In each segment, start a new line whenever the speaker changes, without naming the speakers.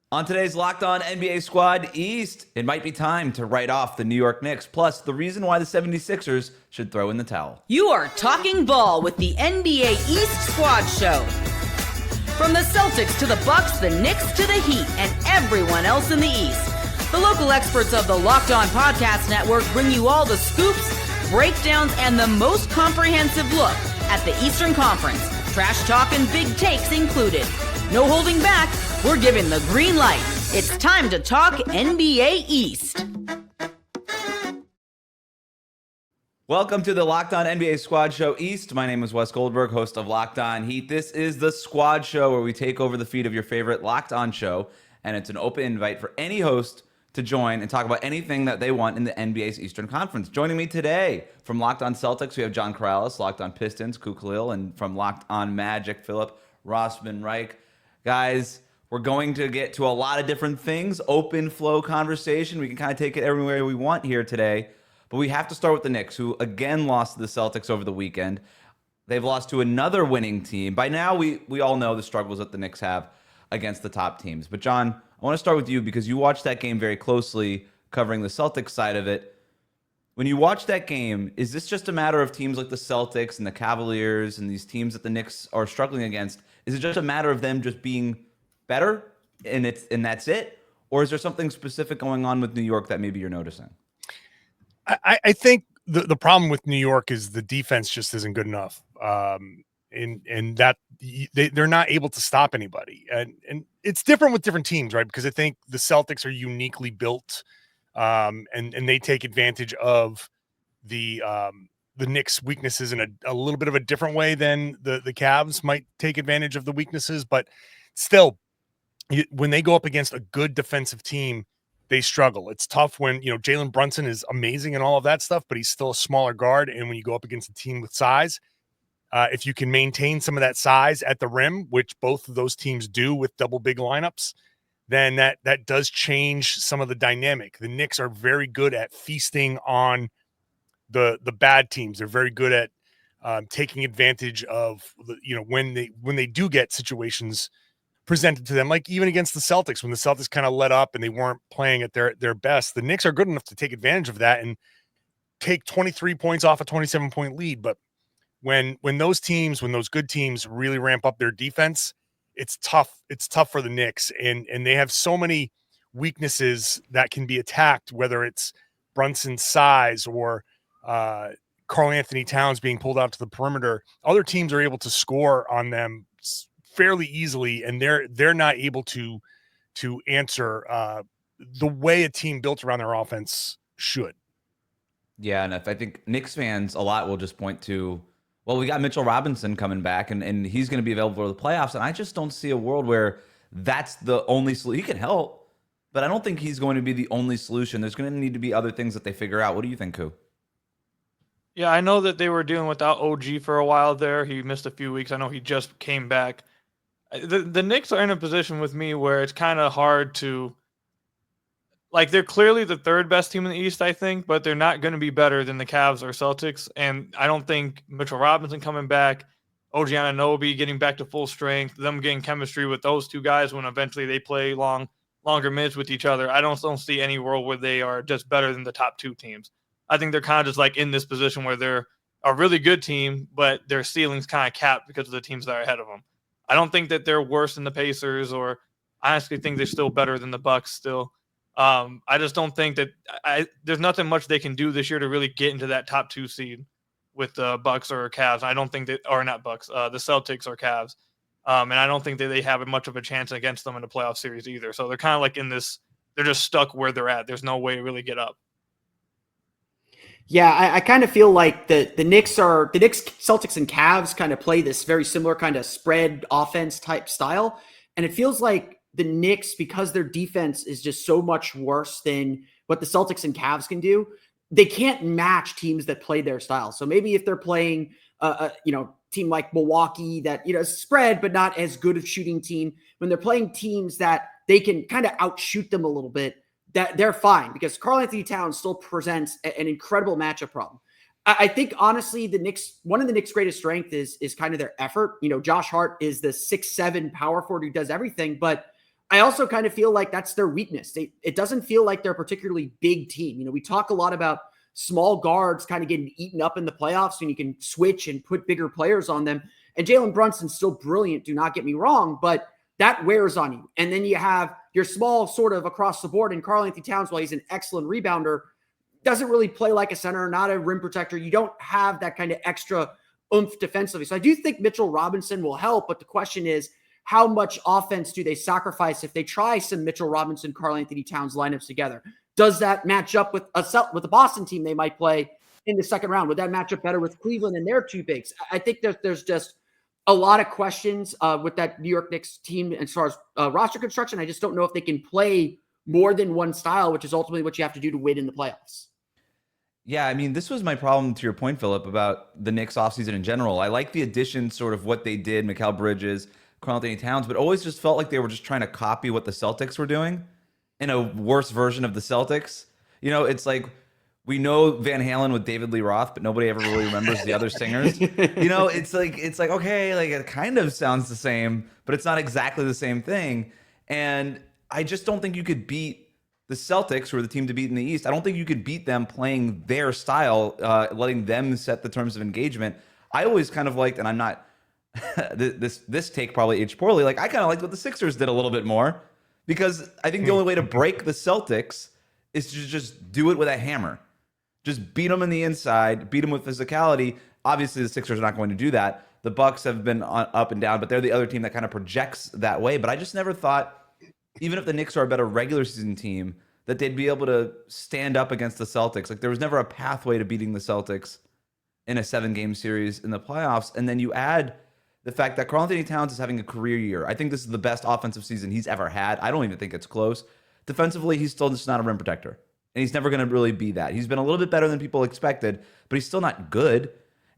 On today's Locked On NBA Squad East, it might be time to write off the New York Knicks, plus the reason why the 76ers should throw in the towel.
You are talking ball with the NBA East Squad Show. From the Celtics to the Bucks, the Knicks to the Heat, and everyone else in the East. The local experts of the Locked On Podcast Network bring you all the scoops, breakdowns, and the most comprehensive look at the Eastern Conference. Trash talk and big takes included. No holding back, we're giving the green light. It's time to talk NBA East.
Welcome to the Locked On NBA Squad Show East. My name is Wes Goldberg, host of Locked On Heat. This is the Squad Show where we take over the feed of your favorite Locked On show, and it's an open invite for any host to join and talk about anything that they want in the NBA's Eastern Conference. Joining me today from Locked On Celtics, we have John Corrales, Locked On Pistons, Ku Khalil, and from Locked On Magic, Philip Rossman-Reich. Guys, we're going to get to a lot of different things, open flow conversation. We can kind of take it everywhere we want here today. But we have to start with the Knicks, who again lost to the Celtics over the weekend. They've lost to another winning team. By now, we all know the struggles that the Knicks have against the top teams. But John, I want to start with you because you watched that game very closely, covering the Celtics side of it. When you watch that game, is this just a matter of teams like the Celtics and the Cavaliers and these teams that the Knicks are struggling against? Is it just a matter of them just being better and that's it? Or is there something specific going on with New York that maybe you're noticing?
I think the problem with New York is the defense just isn't good enough. And that they're not able to stop anybody. And it's different with different teams, right? Because I think the Celtics are uniquely built and they take advantage of the Knicks' weaknesses in a little bit of a different way than the Cavs might take advantage of the weaknesses. But still, when they go up against a good defensive team, they struggle. It's tough when, Jalen Brunson is amazing and all of that stuff, but he's still a smaller guard. And when you go up against a team with size, if you can maintain some of that size at the rim, which both of those teams do with double big lineups, then that does change some of the dynamic. The Knicks are very good at feasting on the bad teams. They're very good at taking advantage of when they do get situations presented to them, like even against the Celtics, when the Celtics kind of let up and they weren't playing at their best. The Knicks are good enough to take advantage of that and take 23 points off a 27-point lead. But when those good teams really ramp up their defense, it's tough. It's tough for the Knicks, and they have so many weaknesses that can be attacked, whether it's Brunson's size or Karl Anthony Towns being pulled out to the perimeter. Other teams are able to score on them fairly easily, and they're not able to answer the way a team built around their offense should.
Yeah, and I think Knicks fans a lot will just point to, well, we got Mitchell Robinson coming back, and he's going to be available for the playoffs, and I just don't see a world where that's the only solution. He can help, but I don't think he's going to be the only solution. There's going to need to be other things that they figure out. What do you think, Ku?
Yeah, I know that they were dealing without OG for a while there. He missed a few weeks. I know he just came back. The Knicks are in a position with me where it's kind of hard to, they're clearly the third best team in the East, I think, but they're not going to be better than the Cavs or Celtics. And I don't think Mitchell Robinson coming back, OG Anunoby getting back to full strength, them getting chemistry with those two guys when eventually they play longer minutes with each other. I don't see any world where they are just better than the top two teams. I think they're kind of just in this position where they're a really good team, but their ceiling's kind of capped because of the teams that are ahead of them. I don't think that they're worse than the Pacers, or I honestly think they're still better than the Bucks still. I just don't think that there's nothing much they can do this year to really get into that top two seed with the Bucks or Cavs. I don't think or not Bucks, the Celtics or Cavs. And I don't think that they have much of a chance against them in the playoff series either. So they're kind of in this, they're just stuck where they're at. There's no way to really get up.
Yeah, I kind of feel like the Knicks, Celtics, and Cavs kind of play this very similar kind of spread offense type style. And it feels like the Knicks, because their defense is just so much worse than what the Celtics and Cavs can do, they can't match teams that play their style. So maybe if they're playing a team like Milwaukee that, spread, but not as good of shooting team, when they're playing teams that they can kind of outshoot them a little bit, that they're fine, because Karl Anthony Towns still presents an incredible matchup problem. I think, honestly, one of the Knicks' greatest strength is kind of their effort. Josh Hart is the 6'7" power forward who does everything, but I also kind of feel like that's their weakness. It doesn't feel like they're a particularly big team. We talk a lot about small guards kind of getting eaten up in the playoffs, and you can switch and put bigger players on them. And Jalen Brunson's still brilliant, do not get me wrong, but that wears on you. And then you have your small sort of across the board, and Karl-Anthony Towns, while he's an excellent rebounder, doesn't really play like a center, not a rim protector. You don't have that kind of extra oomph defensively. So I do think Mitchell Robinson will help, but the question is, how much offense do they sacrifice if they try some Mitchell Robinson, Karl-Anthony Towns lineups together? Does that match up with a Boston team they might play in the second round? Would that match up better with Cleveland and their two bigs? I think there's just a lot of questions with that New York Knicks team as far as roster construction. I just don't know if they can play more than one style, which is ultimately what you have to do to win in the playoffs.
Yeah, I mean, this was my problem to your point, Philip, about the Knicks offseason in general. I like the addition, sort of what they did, Mikal Bridges, Karl-Anthony Towns, but always just felt like they were just trying to copy what the Celtics were doing in a worse version of the Celtics. It's like we know Van Halen with David Lee Roth, but nobody ever really remembers the other singers. It's like okay, like it kind of sounds the same, but it's not exactly the same thing. And I just don't think you could beat the Celtics, who are the team to beat in the East. I don't think you could beat them playing their style, letting them set the terms of engagement. I always kind of liked, and I'm not this take probably aged poorly. Like I kind of liked what the Sixers did a little bit more, because I think the only way to break the Celtics is to just do it with a hammer. Just beat them in the inside, beat them with physicality. Obviously, the Sixers are not going to do that. The Bucks have been up and down, but they're the other team that kind of projects that way. But I just never thought, even if the Knicks are a better regular season team, that they'd be able to stand up against the Celtics. Like there was never a pathway to beating the Celtics in a 7-game series in the playoffs. And then you add the fact that Karl-Anthony Towns is having a career year. I think this is the best offensive season he's ever had. I don't even think it's close. Defensively, he's still just not a rim protector. And he's never going to really be that. He's been a little bit better than people expected, but he's still not good.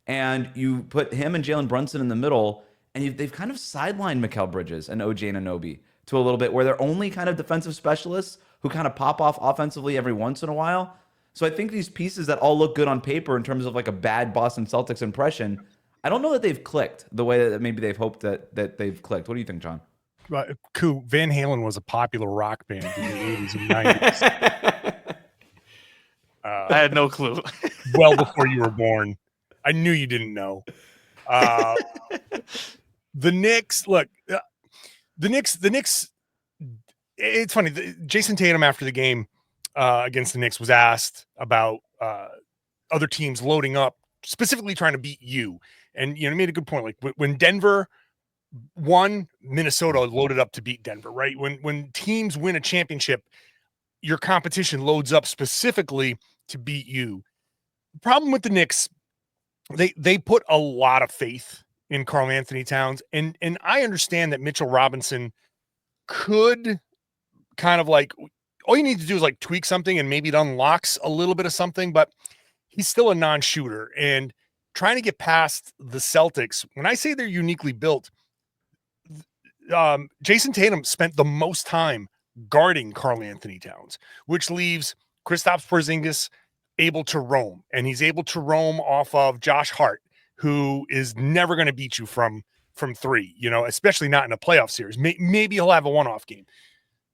And you put him and Jalen Brunson in the middle, and they've kind of sidelined Mikal Bridges and OJ Anunoby to a little bit, where they're only kind of defensive specialists who kind of pop off offensively every once in a while. So I think these pieces that all look good on paper in terms of like a bad Boston Celtics impression, I don't know that they've clicked the way that maybe they've hoped that they've clicked. What do you think, John?
Van Halen was a popular rock band in the 80s and 90s.
I had no clue.
Well before you were born. I knew you didn't know. The Knicks, look, the Knicks, it's funny. Jason Tatum, after the game against the Knicks, was asked about other teams loading up, specifically trying to beat you. And, he made a good point. Like when Denver won, Minnesota loaded up to beat Denver, right? When teams win a championship, your competition loads up specifically to beat you. The problem with the Knicks, they put a lot of faith in Karl-Anthony Towns. And I understand that Mitchell Robinson could kind of like, all you need to do is like tweak something and maybe it unlocks a little bit of something, but he's still a non-shooter. And trying to get past the Celtics, when I say they're uniquely built, Jason Tatum spent the most time guarding Karl-Anthony Towns, which leaves Kristaps Porzingis able to roam, and he's able to roam off of Josh Hart, who is never going to beat you from three, especially not in a playoff series. Maybe he'll have a one-off game.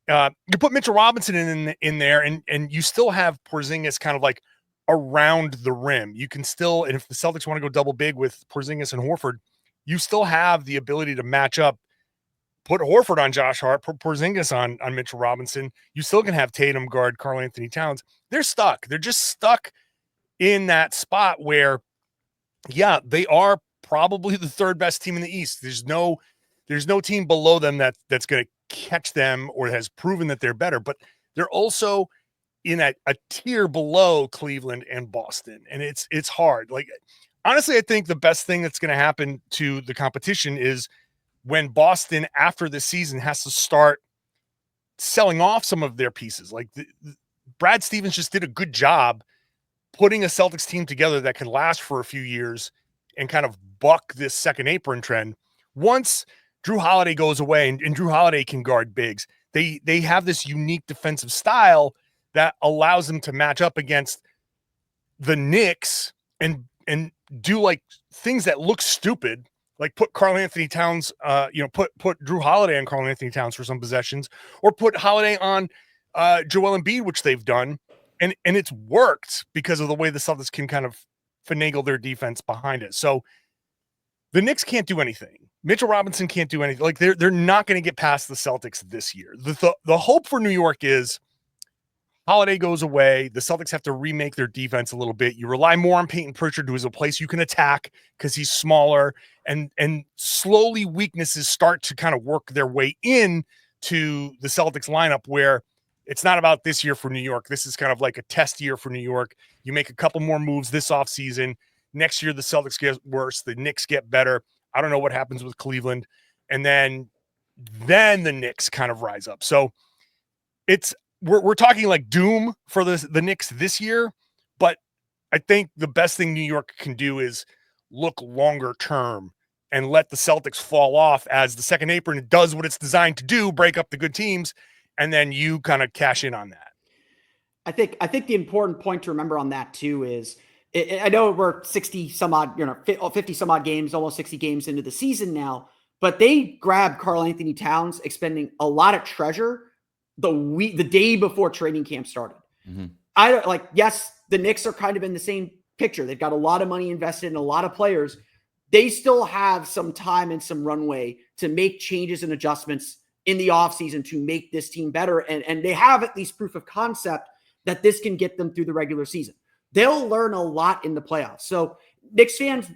You put Mitchell Robinson in there, and you still have Porzingis kind of like around the rim. You can still, and if the Celtics want to go double big with Porzingis and Horford, you still have the ability to match up. Put Horford on Josh Hart, put Porzingis on Mitchell Robinson. You still can have Tatum guard Karl-Anthony Towns. They're stuck. They're just stuck in that spot where, yeah, they are probably the third best team in the East. There's no team below them that's going to catch them or has proven that they're better, but they're also in a tier below Cleveland and Boston. And it's hard. Like, honestly, I think the best thing that's going to happen to the competition is when Boston, after this season, has to start selling off some of their pieces. Like Brad Stevens just did a good job putting a Celtics team together that can last for a few years and kind of buck this second apron trend. Once Drew Holiday goes away and Drew Holiday can guard bigs, they have this unique defensive style that allows them to match up against the Knicks and do like things that look stupid, Like put Karl Anthony Towns, put Drew Holiday on Karl Anthony Towns for some possessions, or put Holiday on Joel Embiid, which they've done, and it's worked because of the way the Celtics can kind of finagle their defense behind it. So the Knicks can't do anything. Mitchell Robinson can't do anything. Like they're not going to get past the Celtics this year. The hope for New York is Holiday goes away. The Celtics have to remake their defense a little bit. You rely more on Peyton Pritchard, who is a place you can attack because he's smaller, and slowly weaknesses start to kind of work their way in to the Celtics lineup, where it's not about this year for New York. This is kind of like a test year for New York. You make a couple more moves this offseason. Next year, the Celtics get worse. The Knicks get better. I don't know what happens with Cleveland. And then the Knicks kind of rise up. So we're talking like doom for the Knicks this year, but I think the best thing New York can do is look longer term and let the Celtics fall off as the second apron does what it's designed to do, break up the good teams, and then you kind of cash in on that.
I think the important point to remember on that too is, I know we're 60 some odd, 50 some odd games, almost 60 games into the season now, but they grabbed Karl Anthony Towns, expending a lot of treasure the day before training camp started. Mm-hmm. Yes, the Knicks are kind of in the same picture. They've got a lot of money invested in a lot of players. They still have some time and some runway to make changes and adjustments in the offseason to make this team better. And they have at least proof of concept that this can get them through the regular season. They'll learn a lot in the playoffs. So Knicks fans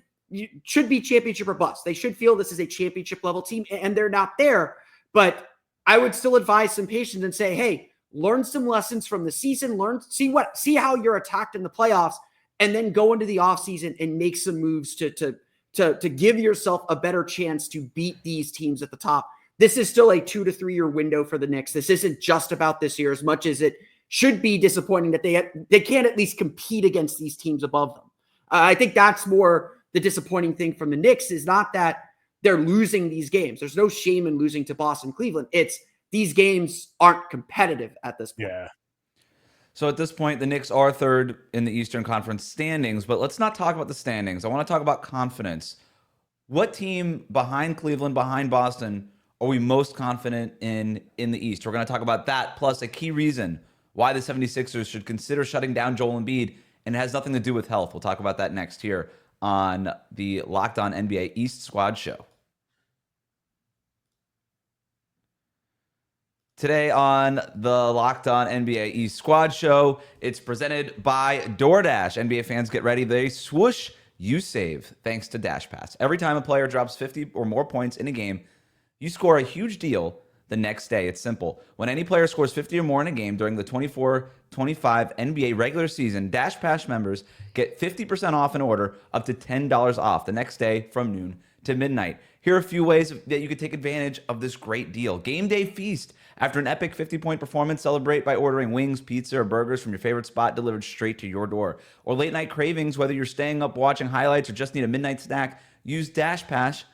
should be championship or bust. They should feel this is a championship level team, and they're not there. But I would still advise some patience and say, hey, learn some lessons from the season, see how you're attacked in the playoffs, and then go into the offseason and make some moves to give yourself a better chance to beat these teams at the top. This is still a 2 to 3 year window for the Knicks. This isn't just about this year as much as it should be disappointing that they can't at least compete against these teams above them. I think that's more the disappointing thing from the Knicks, is not that they're losing these games. There's no shame in losing to Boston, Cleveland. It's these games aren't competitive at this point.
Yeah.
So at this point, the Knicks are third in the Eastern Conference standings, but let's not talk about the standings. I want to talk about confidence. What team behind Cleveland, behind Boston, are we most confident in the East? We're going to talk about that, plus a key reason why the 76ers should consider shutting down Joel Embiid, and it has nothing to do with health. We'll talk about that next here on the Locked On NBA East Squad Show. Today on the Locked On NBA East Squad Show, it's presented by DoorDash. NBA fans, get ready. They swoosh, you save, thanks to Dash Pass. Every time a player drops 50 or more points in a game, you score a huge deal the next day. It's simple. When any player scores 50 or more in a game during the 24-25 NBA regular season, Dash Pass members get 50% off an order up to $10 off the next day from noon to midnight. Here are a few ways that you could take advantage of this great deal. Game day feast. After an epic 50-point performance, celebrate by ordering wings, pizza, or burgers from your favorite spot delivered straight to your door. Or late night cravings, whether you're staying up watching highlights or just need a midnight snack, use Dash Pass,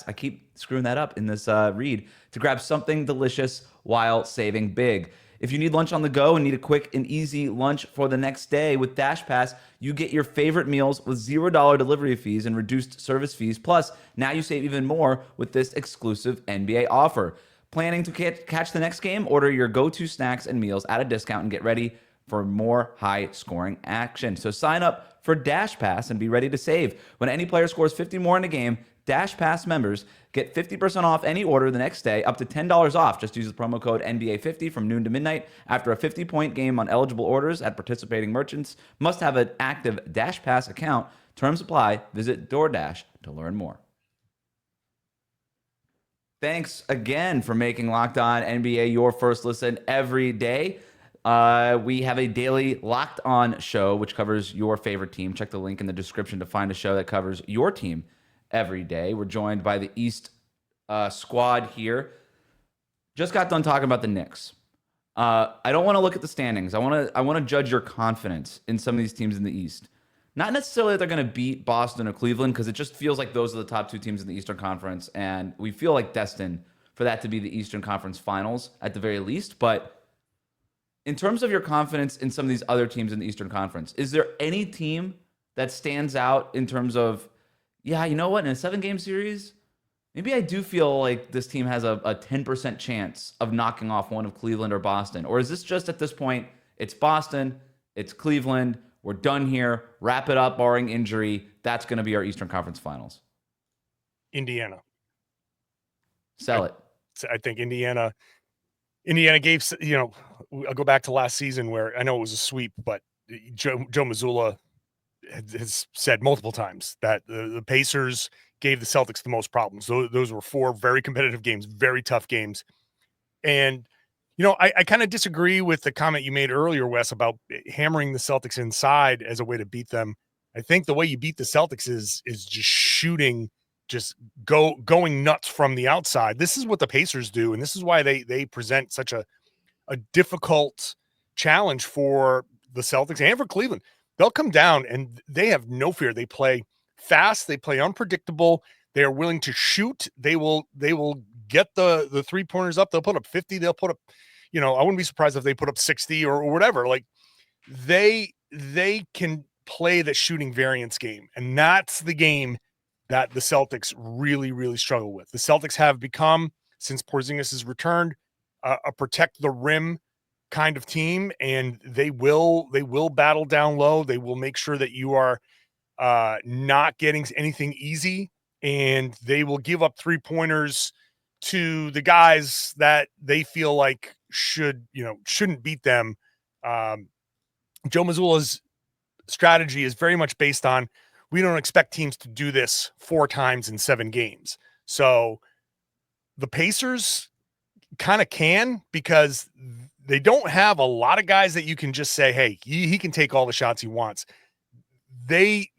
I keep screwing that up in this read, to grab something delicious while saving big. If you need lunch on the go and need a quick and easy lunch for the next day, with Dash Pass, you get your favorite meals with $0 delivery fees and reduced service fees. Plus, now you save even more with this exclusive NBA offer. Planning to catch the next game? Order your go-to snacks and meals at a discount and get ready for more high-scoring action. So sign up for Dash Pass and be ready to save. When any player scores 50 more in a game, Dash Pass members get 50% off any order the next day, up to $10 off. Just use the promo code NBA50 from noon to midnight. After a 50-point game on eligible orders at participating merchants, must have an active Dash Pass account. Terms apply. Visit DoorDash to learn more. Thanks again for making Locked On NBA your first listen every day. We have a daily Locked On show, which covers your favorite team. Check the link in the description to find a show that covers your team every day. We're joined by the East squad here. Just got done talking about the Knicks. I don't want to look at the standings. I want to judge your confidence in some of these teams in the East. Not necessarily that they're going to beat Boston or Cleveland, because it just feels like those are the top two teams in the Eastern Conference, and we feel like destined for that to be the Eastern Conference Finals at the very least. But in terms of your confidence in some of these other teams in the Eastern Conference, is there any team that stands out in terms of Yeah, you know what? In a 7-game series, maybe I do feel like this team has a 10% chance of knocking off one of Cleveland or Boston. Or is this just at this point, it's Boston, it's Cleveland, we're done here, wrap it up, barring injury. That's going to be our Eastern Conference Finals.
Indiana.
Sell it.
I think Indiana gave, I'll go back to last season where I know it was a sweep, but Joe Mazzulla has said multiple times that the Pacers gave the Celtics the most problems. Those were 4 very competitive games, very tough games. And, I kind of disagree with the comment you made earlier, Wes, about hammering the Celtics inside as a way to beat them. I think the way you beat the Celtics is just shooting, just going nuts from the outside. This is what the Pacers do, and this is why they present such a difficult challenge for the Celtics and for Cleveland. They'll come down and they have no fear. They play fast, they play unpredictable, they are willing to shoot. They will get the 3-pointers up. They'll put up 50, they'll put up, I wouldn't be surprised if they put up 60 or whatever. Like they can play the shooting variance game, and that's the game that the Celtics really, really struggle with. The Celtics have become, since Porzingis has returned, a protect the rim kind of team, and they will battle down low. They will make sure that you are not getting anything easy, and they will give up 3-pointers to the guys that they feel like shouldn't beat them. Joe Mazzulla's strategy is very much based on, we don't expect teams to do this 4 times in 7 games. So the Pacers kind of can, because they don't have a lot of guys that you can just say, hey, he can take all the shots he wants. They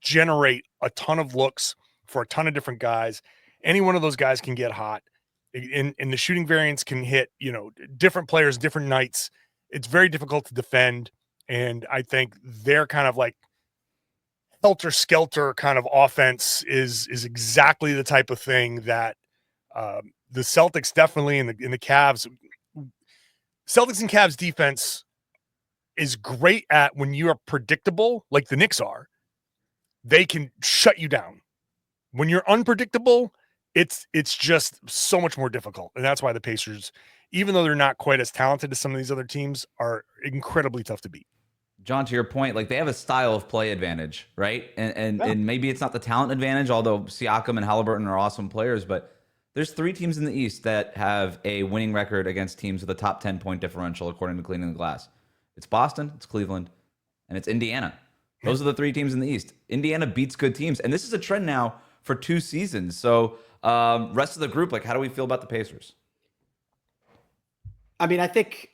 generate a ton of looks for a ton of different guys. Any one of those guys can get hot, and the shooting variance can hit, different players, different nights. It's very difficult to defend. And I think they're kind of like helter-skelter kind of offense is exactly the type of thing that the Celtics definitely in the Cavs. Celtics and Cavs defense is great at when you are predictable, like the Knicks are. They can shut you down. When you're unpredictable, it's just so much more difficult. And that's why the Pacers, even though they're not quite as talented as some of these other teams, are incredibly tough to beat.
John, to your point, like they have a style of play advantage, right? And maybe it's not the talent advantage, although Siakam and Halliburton are awesome players, but there's 3 teams in the East that have a winning record against teams with a top 10-point differential, according to Cleaning the Glass. It's Boston, it's Cleveland, and it's Indiana. Those are the 3 teams in the East. Indiana beats good teams, and this is a trend now for 2 seasons. So rest of the group, like, how do we feel about the Pacers?
I mean, I think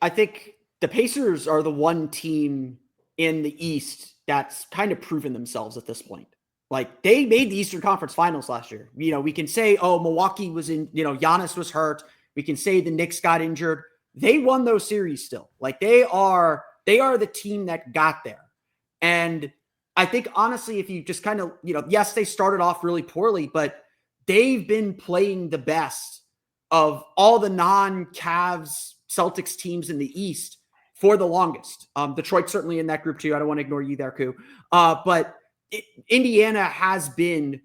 the Pacers are the one team in the East that's kind of proven themselves at this point. Like, they made the Eastern Conference Finals last year. We can say, oh, Milwaukee was in, Giannis was hurt. We can say the Knicks got injured. They won those series still. Like, they are the team that got there. And I think, honestly, if you just kind of, yes, they started off really poorly, but they've been playing the best of all the non-Cavs Celtics teams in the East for the longest. Detroit's certainly in that group too. I don't want to ignore you there, Koo. But Indiana has been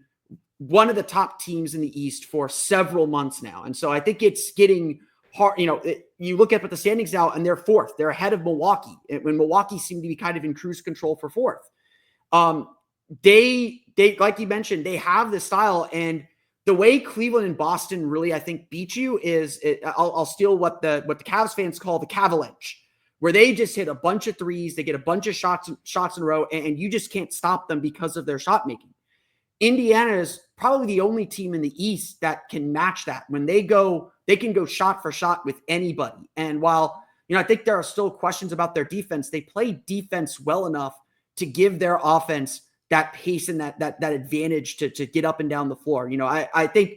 one of the top teams in the East for several months now. And so I think it's getting hard. You look at the standings now and they're 4th. They're ahead of Milwaukee, when Milwaukee seemed to be kind of in cruise control for 4th. They like you mentioned, they have the style, and the way Cleveland and Boston really, I think, beat you is I'll steal what the Cavs fans call the Cavalanche, where they just hit a bunch of threes, they get a bunch of shots in a row, and you just can't stop them because of their shot making. Indiana is probably the only team in the East that can match that. When they can go shot for shot with anybody. And while, I think there are still questions about their defense, they play defense well enough to give their offense that pace and that advantage to get up and down the floor. I think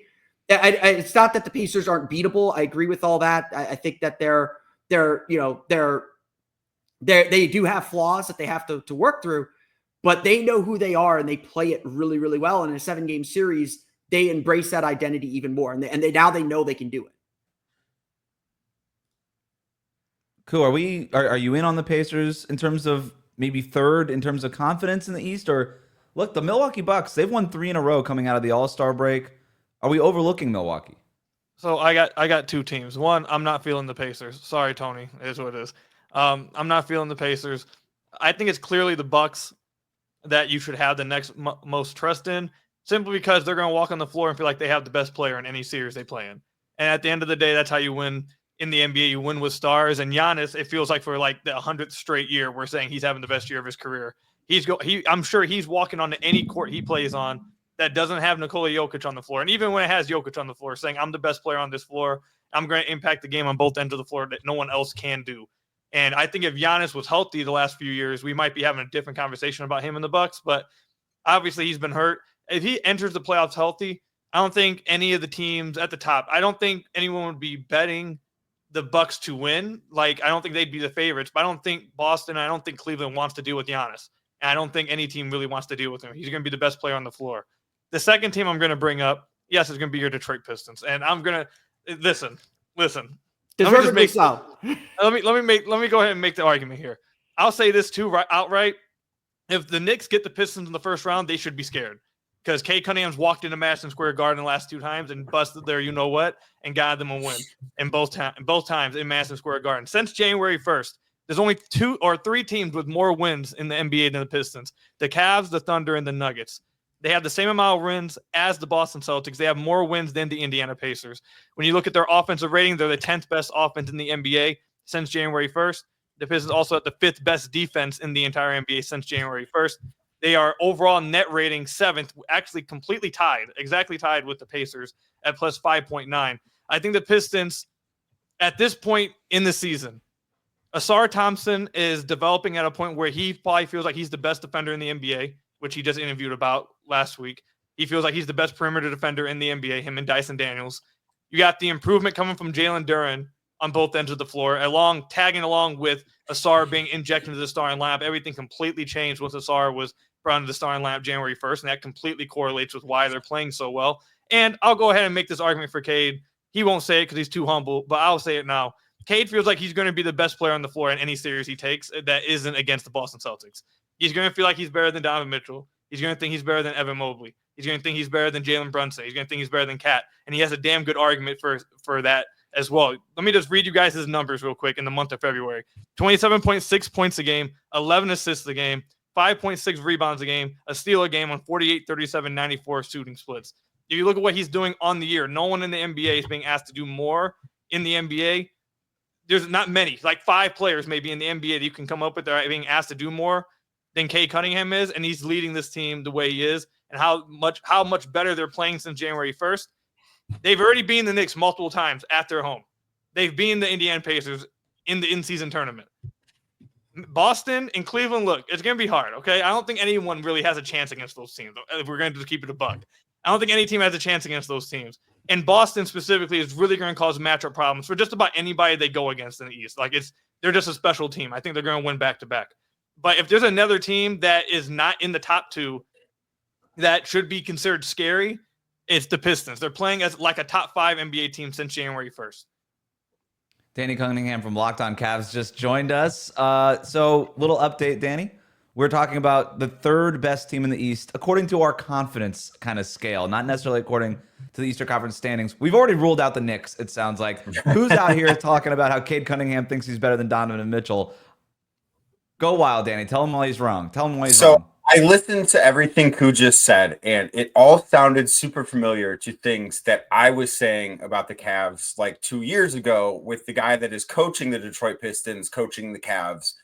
it's not that the Pacers aren't beatable. I agree with all that. I think that they do have flaws that they have to work through, but they know who they are and they play it really, really well. And in a 7-game series, they embrace that identity even more. And now they know they can do it.
Cool. Are you in on the Pacers in terms of maybe 3rd in terms of confidence in the East, or Look, the Milwaukee Bucks, they've won 3 in a row coming out of the All-Star break. Are we overlooking Milwaukee?
So I got two teams. One, I'm not feeling the Pacers. Sorry, Tony. It is what it is. I'm not feeling the Pacers. I think it's clearly the Bucks that you should have the next most trust in, simply because they're going to walk on the floor and feel like they have the best player in any series they play in. And at the end of the day, that's how you win in the NBA. You win with stars. And Giannis, it feels like for like the 100th straight year, we're saying he's having the best year of his career. I'm sure he's walking onto any court he plays on that doesn't have Nikola Jokic on the floor. And even when it has Jokic on the floor, saying, I'm the best player on this floor, I'm going to impact the game on both ends of the floor that no one else can do. And I think if Giannis was healthy the last few years, we might be having a different conversation about him in the Bucks. But obviously he's been hurt. If he enters the playoffs healthy, I don't think any of the teams at the top, I don't think anyone would be betting the Bucks to win. Like, I don't think they'd be the favorites, but I don't think Boston, I don't think Cleveland wants to deal with Giannis. And I don't think any team really wants to deal with him. He's going to be the best player on the floor. The second team I'm going to bring up, yes, it's going to be your Detroit Pistons. And I'm going to listen.
Deservedly so.
Let me go ahead and make the argument here. I'll say this too, right outright. If the Knicks get the Pistons in the first round, they should be scared, because Cade Cunningham's walked into Madison Square Garden the last 2 times and busted their and got them a win in both times in Madison Square Garden. Since January 1st, there's only 2 or 3 teams with more wins in the NBA than the Pistons: the Cavs, the Thunder, and the Nuggets. They have the same amount of wins as the Boston Celtics. They have more wins than the Indiana Pacers. When you look at their offensive rating, they're the 10th best offense in the NBA since January 1st. The Pistons also at the 5th best defense in the entire NBA since January 1st. They are overall net rating 7th, actually completely tied, exactly tied with the Pacers at plus 5.9. I think the Pistons, at this point in the season, Asar Thompson is developing at a point where he probably feels like he's the best defender in the NBA, which he just interviewed about last week. He feels like he's the best perimeter defender in the NBA, him and Dyson Daniels. You got the improvement coming from Jalen Duren on both ends of the floor, tagging along with Asar being injected into the starting lineup. Everything completely changed once Asar was brought into the starting lineup January 1st, and that completely correlates with why they're playing so well. And I'll go ahead and make this argument for Cade. He won't say it because he's too humble, but I'll say it now. Cade feels like he's going to be the best player on the floor in any series he takes that isn't against the Boston Celtics. He's going to feel like he's better than Donovan Mitchell. He's going to think he's better than Evan Mobley. He's going to think he's better than Jalen Brunson. He's going to think he's better than Cat. And he has a damn good argument for that as well. Let me just read you guys his numbers real quick in the month of February. 27.6 points a game, 11 assists a game, 5.6 rebounds a game, a steal a game on 48, 37, 94 shooting splits. If you look at what he's doing on the year, no one in the NBA is being asked to do more in the NBA. There's not many, like 5 players maybe in the NBA that you can come up with that are being asked to do more than Cade Cunningham is, and he's leading this team the way he is, and how much better they're playing since January 1st. They've already beaten the Knicks multiple times at their home. They've beaten the Indiana Pacers in the in-season tournament. Boston and Cleveland, look, it's going to be hard, okay? I don't think anyone really has a chance against those teams, if we're going to just keep it a buck. I don't think any team has a chance against those teams. And Boston specifically is really going to cause matchup problems for just about anybody they go against in the East. They're just a special team. I think they're going to win back-to-back. But if there's another team that is not in the top 2 that should be considered scary, it's the Pistons. They're playing as like a top 5 NBA team since January 1st.
Danny Cunningham from Locked On Cavs just joined us. So little update, Danny. We're talking about the 3rd best team in the East, according to our confidence kind of scale, not necessarily according to the Eastern Conference standings. We've already ruled out the Knicks, it sounds like. Who's out here talking about how Cade Cunningham thinks he's better than Donovan Mitchell? Go wild, Danny. Tell him why he's wrong. Wrong.
I listened to everything Ku just said, and it all sounded super familiar to things that I was saying about the Cavs like 2 years ago with the guy that is coaching the Detroit Pistons, coaching the Cavs,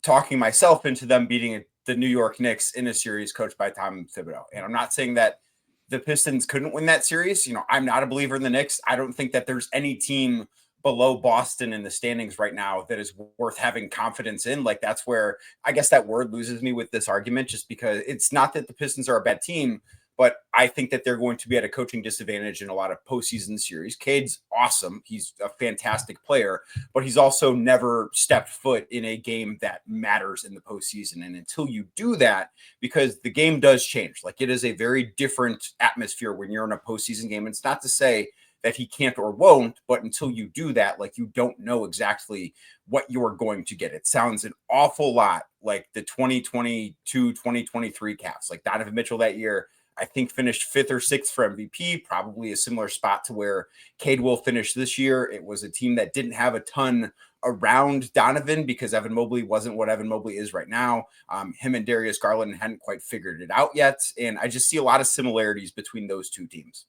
talking myself into them beating the New York Knicks in a series coached by Tom Thibodeau. And I'm not saying that the Pistons couldn't win that series. I'm not a believer in the Knicks. I don't think that there's any team below Boston in the standings right now that is worth having confidence in. Like, that's where I guess that word loses me with this argument, just because it's not that the Pistons are a bad team, but I think that they're going to be at a coaching disadvantage in a lot of postseason series. Cade's awesome. He's a fantastic player, but he's also never stepped foot in a game that matters in the postseason. And until you do that, because the game does change, like it is a very different atmosphere when you're in a postseason game. It's not to say that he can't or won't. But until you do that, like, you don't know exactly what you're going to get. It sounds an awful lot like the 2022-2023 Cavs. Like, Donovan Mitchell that year, I think, finished 5th or 6th for MVP, probably a similar spot to where Cade will finish this year. It was a team that didn't have a ton around Donovan because Evan Mobley wasn't what Evan Mobley is right now. Him and Darius Garland hadn't quite figured it out yet. And I just see a lot of similarities between those two teams.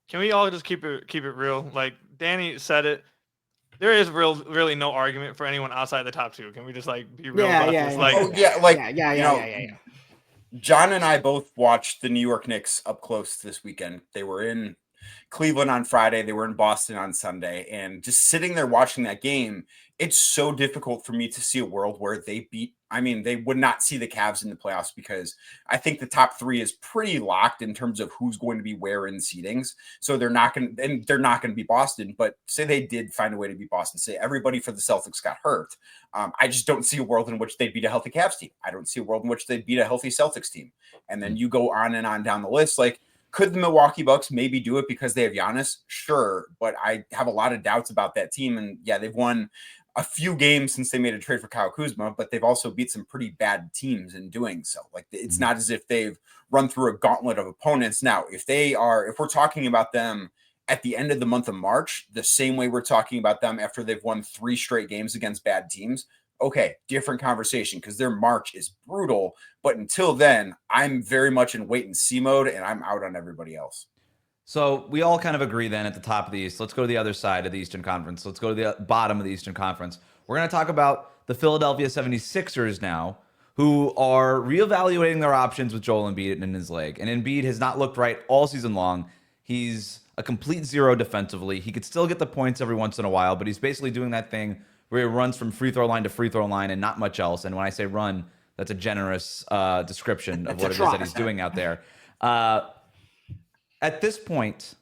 Can we all just keep it real? Like Danny said it. There is really no argument for anyone outside the top two. Can we just like be real about this?
Yeah.
Like,
Yeah.
John and I both watched the New York Knicks up close this weekend. They were in Cleveland on Friday. They were in Boston on Sunday. And just sitting there watching that game, it's so difficult for me to see a world where they would not see the Cavs in the playoffs, because I think the top 3 is pretty locked in terms of who's going to be where in seedings. So they're not going to be Boston, but say they did find a way to beat Boston, say everybody for the Celtics got hurt. I just don't see a world in which they'd beat a healthy Cavs team. I don't see a world in which they'd beat a healthy Celtics team. And then you go on and on down the list. Like, could the Milwaukee Bucks maybe do it because they have Giannis? Sure. But I have a lot of doubts about that team. And yeah, they've won a few games since they made a trade for Kyle Kuzma, but they've also beat some pretty bad teams in doing so. Like, it's not as if they've run through a gauntlet of opponents. Now, if we're talking about them at the end of the month of March, the same way we're talking about them after they've won 3 straight games against bad teams, okay, different conversation, because their March is brutal. But until then, I'm very much in wait and see mode, and I'm out on everybody else.
So we all kind of agree then at the top of the East. Let's go to the other side of the Eastern Conference. Let's go to the bottom of the Eastern Conference. We're going to talk about the Philadelphia 76ers now, who are reevaluating their options with Joel Embiid in his leg. And Embiid has not looked right all season long. He's a complete zero defensively. He could still get the points every once in a while, but he's basically doing that thing where he runs from free throw line to free throw line and not much else. And when I say run, that's a generous description of what it is that he's doing out there. At this point,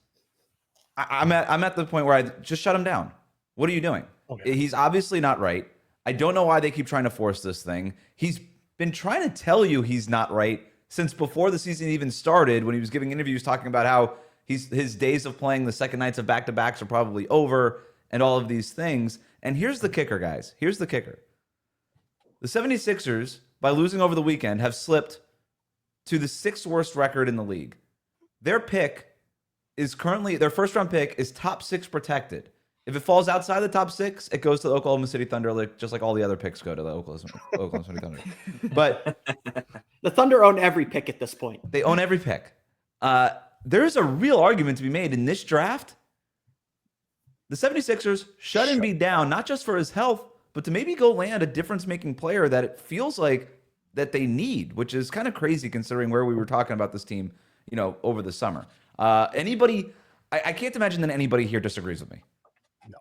I'm at the point where I just shut him down. What are you doing? Okay. He's obviously not right. I don't know why they keep trying to force this thing. He's been trying to tell you he's not right since before the season even started, when he was giving interviews talking about how his days of playing the second nights of back-to-backs are probably over and all of these things. And here's the kicker, guys. Here's the kicker. The 76ers, by losing over the weekend, have slipped to the 6th worst record in the league. Their pick is currently, their first-round pick is top 6 protected. If it falls outside the top 6, it goes to the Oklahoma City Thunder, just like all the other picks go to the Oklahoma City Thunder. But
the Thunder own every pick at this point.
They own every pick. There is a real argument to be made in this draft. The 76ers shut Embiid down, not just for his health, but to maybe go land a difference-making player that it feels like that they need, which is kind of crazy considering where we were talking about this team, over the summer. Anybody, I can't imagine that anybody here disagrees with me.
No.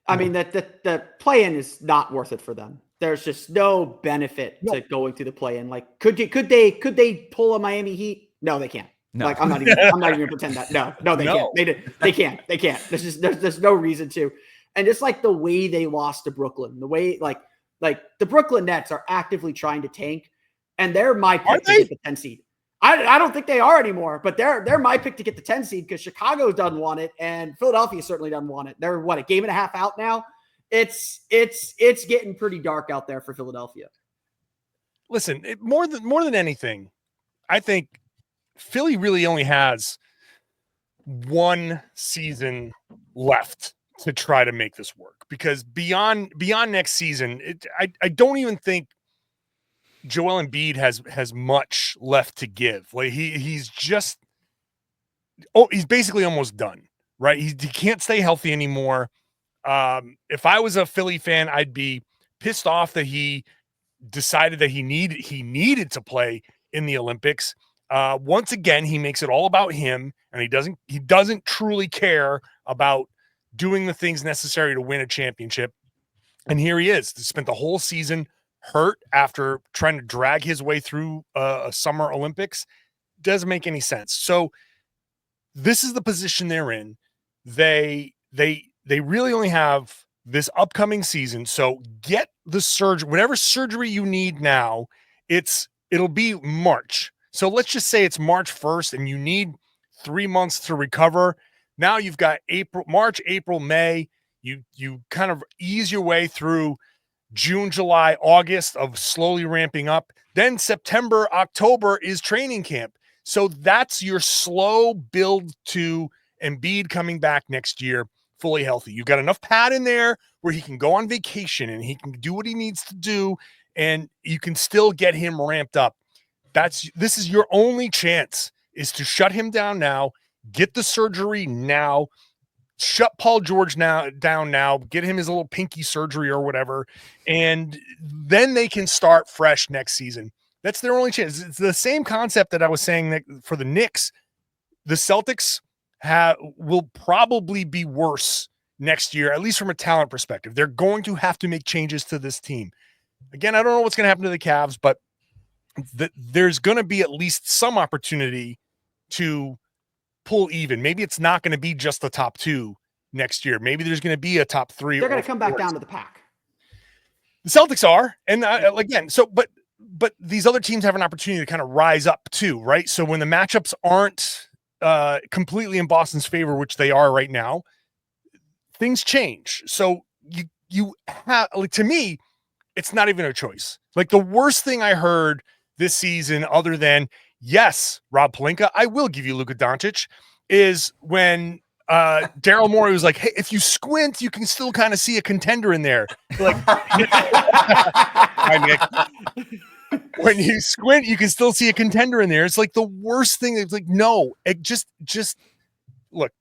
I mean, the play-in is not worth it for them. There's just no benefit to going through the play-in. Like, could they pull a Miami Heat? No, they can't. No. Like, I'm not even gonna pretend that. No, they can't. They can't. There's no reason to. And just like the way they lost to Brooklyn, the way like the Brooklyn Nets are actively trying to tank, and they're my pick to get the 10 seed. I don't think they are anymore, but they're my pick to get the 10 seed because Chicago doesn't want it and Philadelphia certainly doesn't want it. They're a game and a half out now. It's getting pretty dark out there for Philadelphia.
Listen, more than anything, I think Philly really only has one season left to try to make this work, because beyond next season, I don't even think Joel Embiid has much left to give. Like he's basically almost done, right? He can't stay healthy anymore. If I was a Philly fan, I'd be pissed off that he decided that he needed to play in the Olympics. Once again, he makes it all about him, and he doesn't truly care about doing the things necessary to win a championship. And here he is, spent the whole season hurt after trying to drag his way through a summer Olympics. Doesn't make any sense. So this is the position they're in. They really only have this upcoming season. So get the surgery, whatever surgery you need now. It'll be March. So let's just say it's March 1st and you need 3 months to recover. Now you've got March, April, May. You kind of ease your way through June, July, August of slowly ramping up. Then September, October is training camp. So that's your slow build to Embiid coming back next year fully healthy. You've got enough pad in there where he can go on vacation and he can do what he needs to do, and you can still get him ramped up. This is your only chance, is to shut him down now, get the surgery now, shut Paul George down now, get him his little pinky surgery or whatever, and then they can start fresh next season. That's their only chance. It's the same concept that I was saying that for the Knicks. The Celtics will probably be worse next year, at least from a talent perspective. They're going to have to make changes to this team. Again, I don't know what's going to happen to the Cavs, but there's going to be at least some opportunity to pull even. Maybe it's not going to be just the top 2 next year. Maybe there's going to be a top 3.
They're going to come back down to the pack.
The Celtics are, and again, but these other teams have an opportunity to kind of rise up too, right? So when the matchups aren't completely in Boston's favor, which they are right now, things change. So you have, like, to me, it's not even a choice. Like, the worst thing I heard this season, other than, yes, Rob Pelinka, I will give you Luka Doncic, is when Daryl Morey was like, hey, if you squint, you can still kind of see a contender in there. Like, hi, Nick. When you squint, you can still see a contender in there. It's like the worst thing. It's like, no, it just look,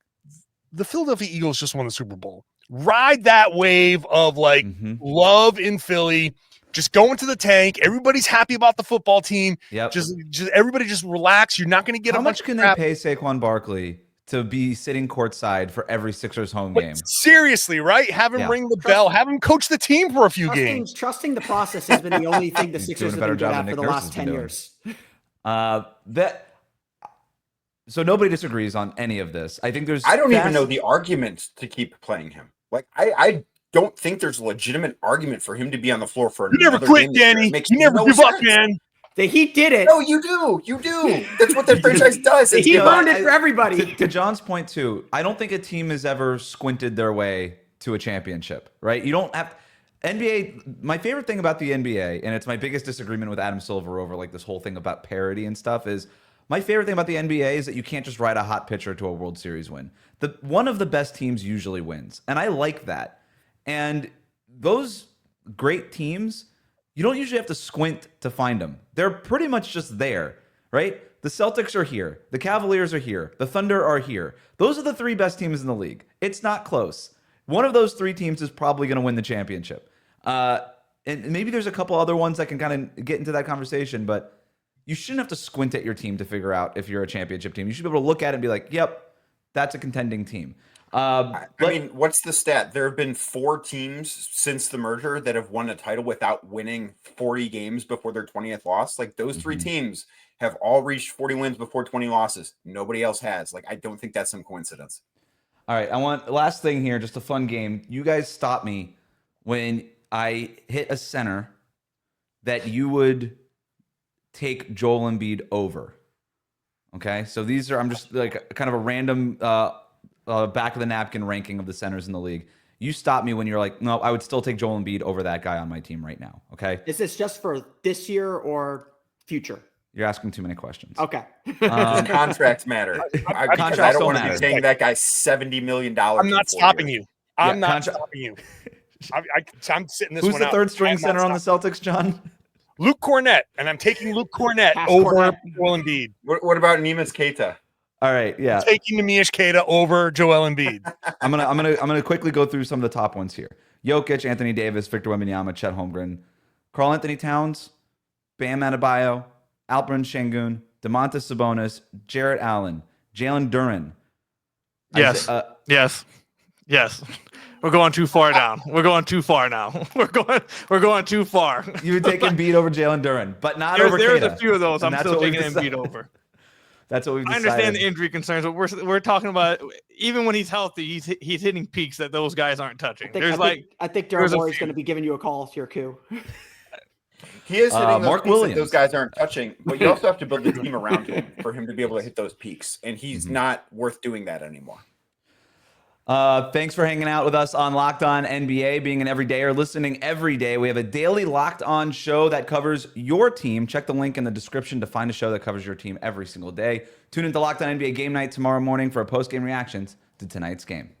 the Philadelphia Eagles just won the Super Bowl. Ride that wave of love in Philly. Just go into the tank. Everybody's happy about the football team.
Yep.
Just everybody just relax. You're not going to get
How much can they pay Saquon Barkley to be sitting courtside for every Sixers home game?
Seriously, right? Have him ring the bell. Have him coach the team for a few games.
Trusting the process has been the only thing the Sixers have been good at for the last 10 years.
So nobody disagrees on any of this. I think
I don't even know the argument to keep playing him. Like, I don't think there's a legitimate argument for him to be on the floor for
another game. You never quit, Danny. You never give up, man.
The Heat did it.
No, you do. You do. That's what the franchise does.
The Heat learned it for everybody.
To John's point, too, I don't think a team has ever squinted their way to a championship, right? You don't have... NBA, my favorite thing about the NBA, and it's my biggest disagreement with Adam Silver over like this whole thing about parity and stuff, is my favorite thing about the NBA is that you can't just ride a hot pitcher to a World Series win. One of the best teams usually wins, and I like that. And those great teams, you don't usually have to squint to find them. They're pretty much just there, right? The Celtics are here. The Cavaliers are here. The Thunder are here. Those are the 3 best teams in the league. It's not close. One of those 3 teams is probably going to win the championship. And maybe there's a couple other ones that can kind of get into that conversation, but you shouldn't have to squint at your team to figure out if you're a championship team. You should be able to look at it and be like, yep, that's a contending team.
I mean, what's the stat? There have been 4 teams since the merger that have won a title without winning 40 games before their 20th loss. Like, those 3 teams have all reached 40 wins before 20 losses. Nobody else has. Like, I don't think that's some coincidence.
All right, I want last thing here, just a fun game. You guys stop me when I hit a center that you would take Joel Embiid over. Okay, so these are, I'm just like kind of a random back of the napkin ranking of the centers in the league. You stop me when you're like, no, I would still take Joel Embiid over that guy on my team right now. Okay.
Is this just for this year or future?
You're asking too many questions.
Okay.
Contracts matter. I don't want to be paying that guy $70 million.
I'm not stopping you. I'm not stopping you. I'm sitting this one out.
Who's the third string center on the Celtics, John?
Luke Cornett, and I'm taking Luke Cornett over Joel Embiid.
What about Neemias Queta?
All right, yeah.
I'm taking Neemias Queta over Joel Embiid.
I'm gonna quickly go through some of the top ones here. Jokic, Anthony Davis, Victor Wembanyama, Chet Holmgren, Karl Anthony Towns, Bam Adebayo, Alperen Şengün, Domantas Sabonis, Jarrett Allen, Jalen Duren.
Yes. We're going too far down. We're going too far now. We're going too far.
You would take Embiid over Jalen Duren, but not over
There's
Queta.
a few of those. I'm still taking Embiid over.
That's what we've decided.
I understand the injury concerns, but we're talking about even when he's healthy, he's hitting peaks that those guys aren't touching.
I think Daryl Morey's going to be giving you a call to your coup.
He is hitting those
Mark
peaks
Williams.
that those guys aren't touching, but you also have to build the team around him for him to be able to hit those peaks, and he's not worth doing that anymore.
Thanks for hanging out with us on Locked On NBA, being an everydayer, listening every day. We have a daily Locked On show that covers your team. Check the link in the description to find a show that covers your team every single day. Tune into Locked On NBA Game Night tomorrow morning for a post-game reactions to tonight's game.